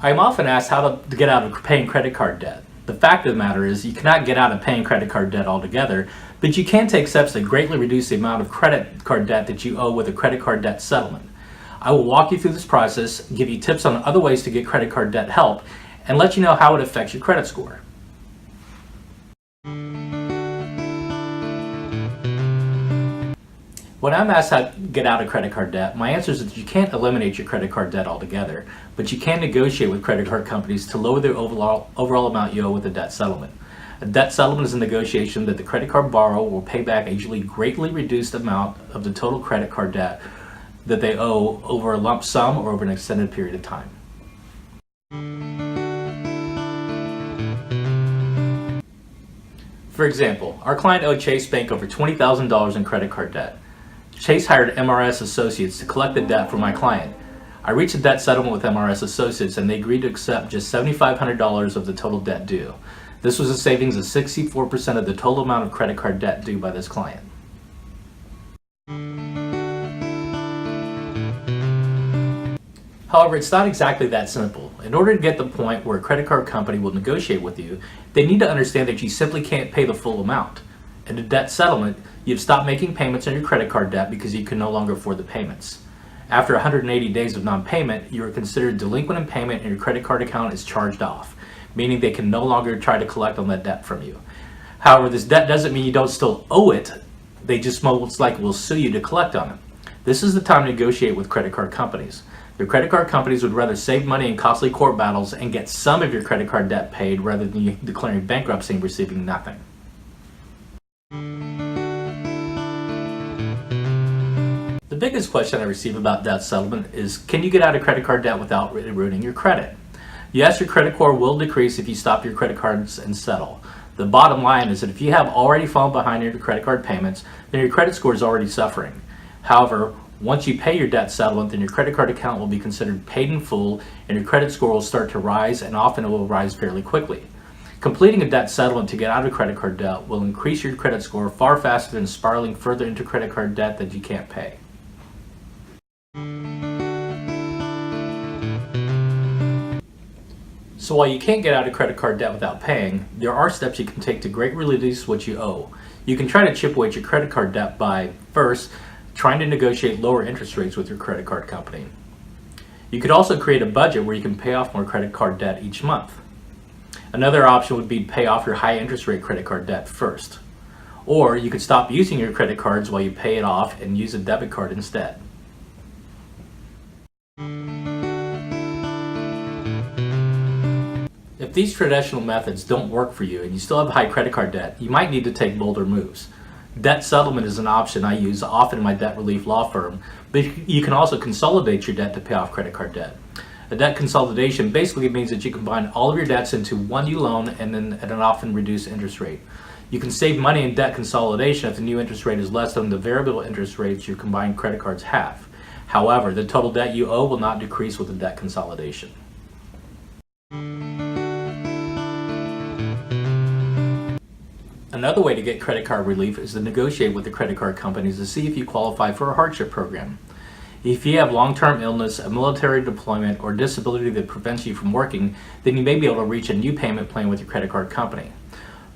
I'm often asked how to get out of paying credit card debt. The fact of the matter is you cannot get out of paying credit card debt altogether, but you can take steps to greatly reduce the amount of credit card debt that you owe with a credit card debt settlement. I will walk you through this process, give you tips on other ways to get credit card debt help, and let you know how it affects your credit score. When I'm asked how to get out of credit card debt, my answer is that you can't eliminate your credit card debt altogether, but you can negotiate with credit card companies to lower the overall amount you owe with a debt settlement. A debt settlement is a negotiation that the credit card borrower will pay back a usually greatly reduced amount of the total credit card debt that they owe over a lump sum or over an extended period of time. For example, our client owed Chase Bank over $20,000 in credit card debt. Chase hired MRS Associates to collect the debt from my client. I reached a debt settlement with MRS Associates and they agreed to accept just $7,500 of the total debt due. This was a savings of 64% of the total amount of credit card debt due by this client. However, it's not exactly that simple. In order to get to the point where a credit card company will negotiate with you, they need to understand that you simply can't pay the full amount. In a debt settlement, you've stopped making payments on your credit card debt because you can no longer afford the payments. After 180 days of non-payment, you are considered delinquent in payment and your credit card account is charged off, meaning they can no longer try to collect on that debt from you. However, this debt doesn't mean you don't still owe it, they just most likely will sue you to collect on it. This is the time to negotiate with credit card companies. The credit card companies would rather save money in costly court battles and get some of your credit card debt paid rather than you declaring bankruptcy and receiving nothing. The biggest question I receive about debt settlement is, can you get out of credit card debt without ruining your credit? Yes, your credit score will decrease if you stop your credit cards and settle. The bottom line is that if you have already fallen behind in your credit card payments, then your credit score is already suffering. However, once you pay your debt settlement, then your credit card account will be considered paid in full and your credit score will start to rise, and often it will rise fairly quickly. Completing a debt settlement to get out of credit card debt will increase your credit score far faster than spiraling further into credit card debt that you can't pay. So while you can't get out of credit card debt without paying, there are steps you can take to greatly reduce what you owe. You can try to chip away at your credit card debt by, first, trying to negotiate lower interest rates with your credit card company. You could also create a budget where you can pay off more credit card debt each month. Another option would be to pay off your high interest rate credit card debt first. Or you could stop using your credit cards while you pay it off and use a debit card instead. If these traditional methods don't work for you and you still have high credit card debt, you might need to take bolder moves. Debt settlement is an option I use often in my debt relief law firm, but you can also consolidate your debt to pay off credit card debt. A debt consolidation basically means that you combine all of your debts into one new loan and then at an often reduced interest rate. You can save money in debt consolidation if the new interest rate is less than the variable interest rates your combined credit cards have. However, the total debt you owe will not decrease with the debt consolidation. Another way to get credit card relief is to negotiate with the credit card companies to see if you qualify for a hardship program. If you have long-term illness, a military deployment, or disability that prevents you from working, then you may be able to reach a new payment plan with your credit card company.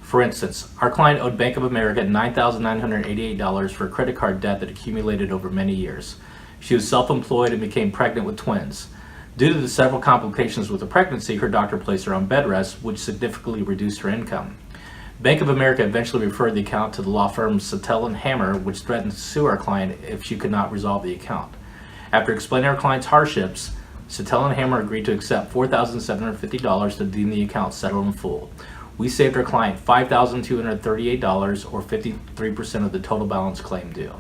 For instance, our client owed Bank of America $9,988 for a credit card debt that accumulated over many years. She was self-employed and became pregnant with twins. Due to the several complications with the pregnancy, her doctor placed her on bed rest, which significantly reduced her income. Bank of America eventually referred the account to the law firm Sattel & Hammer, which threatened to sue our client if she could not resolve the account. After explaining our client's hardships, Sattel & Hammer agreed to accept $4,750 to deem the account settled in full. We saved our client $5,238, or 53% of the total balance claim due.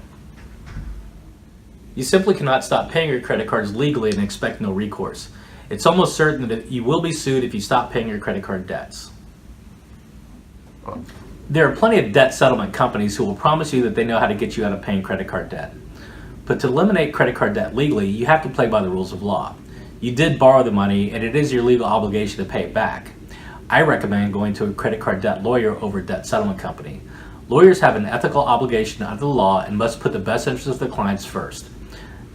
You simply cannot stop paying your credit cards legally and expect no recourse. It's almost certain that you will be sued if you stop paying your credit card debts. There are plenty of debt settlement companies who will promise you that they know how to get you out of paying credit card debt. But to eliminate credit card debt legally, you have to play by the rules of law. You did borrow the money and it is your legal obligation to pay it back. I recommend going to a credit card debt lawyer over a debt settlement company. Lawyers have an ethical obligation under the law and must put the best interests of their clients first.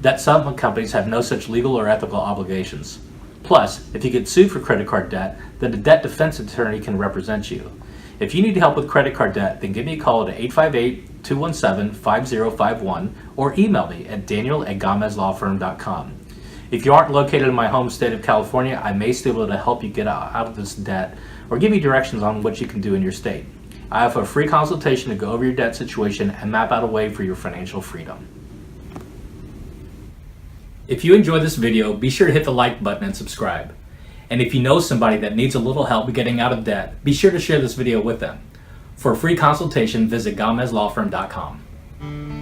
Debt settlement companies have no such legal or ethical obligations. Plus, if you get sued for credit card debt, then a debt defense attorney can represent you. If you need help with credit card debt, then give me a call at 858-217-5051 or email me at daniel@gamezlawfirm.com. If you aren't located in my home state of California, I may still be able to help you get out of this debt or give you directions on what you can do in your state. I offer a free consultation to go over your debt situation and map out a way for your financial freedom. If you enjoyed this video, be sure to hit the like button and subscribe. And if you know somebody that needs a little help getting out of debt, be sure to share this video with them. For a free consultation, visit gamezlawfirm.com.